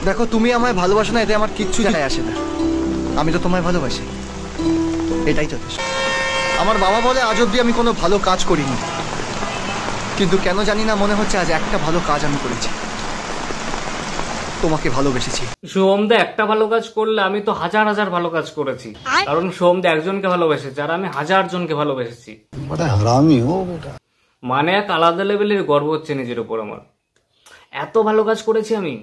দেখো, তুমি আমায় ভালোবাসো না, এতে আমার কিচ্ছু যায় আসে না। আমি তো তোমায় ভালোবাসি, এটাই যথেষ্ট। আমার বাবা বলে আজ অব্দি আমি কোনো ভালো কাজ করিনি, কিন্তু কেন জানি না মনে হচ্ছে আজ একটা ভালো কাজ আমি করেছি, তোমাকে ভালোবেসেছি। সোহমদা একটা ভালো কাজ করলে আমি তো হাজার হাজার ভালো কাজ করেছি, কারণ সোহমদা একজনকে ভালোবেসেছে আর আমি 1000 জনকে ভালোবেসেছি। মানে এক আলাদা লেভেলের গর্ব হচ্ছে নিজের উপর আমার, এত ভালো কাজ করেছি আমি।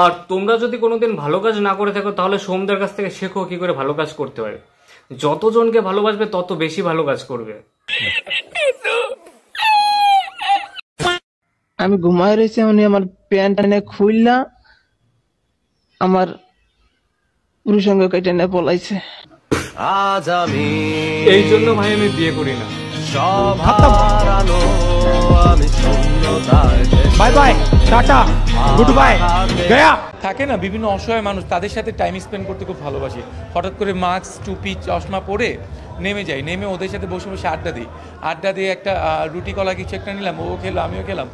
আর তোমরা যদি কোনোদিন ভালো কাজ না করে থাকো তাহলে সোহমদার কাছ থেকে শেখো কি করে ভালো কাজ করতে হয়। যতজনকে ভালোবাসবে তত বেশি ভালো কাজ করবে। আমি ঘুমায় রয়েছি, উনি আমার প্যান্ট এনে খুললা আমার পুরুষাঙ্গ কেটে এনে পলাইছে। আজ আমি এই জন্য ভাই আমি বিয়ে করি না। Bye bye, tata, good bye, Gaya. থাকে না বিভিন্ন অসহায় মানুষ, তাদের সাথে টাইম স্পেন্ড করতে খুব ভালোবাসি। হঠাৎ করে মাস্ক টুপি চশমা পরে নেমে যাই, নেমে ওদের সাথে বসে বসে আড্ডা দিয়ে একটা রুটি কলা কিছু একটা নিলাম, ও খেলো আমিও খেলাম।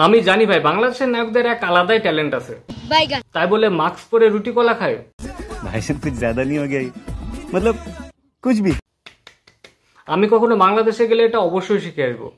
আমি জানি ভাই বাংলাদেশের নায়কদের এক আলাদাই ট্যালেন্ট আছে, তাই বলে মাস্ক পরে রুটি কলা খায়। भाई साहब कुछ ज्यादा नहीं हो गया, मतलब कुछ भी। আমি কখনো বাংলাদেশে গেলে এটা অবশ্যই শিখে আসবো।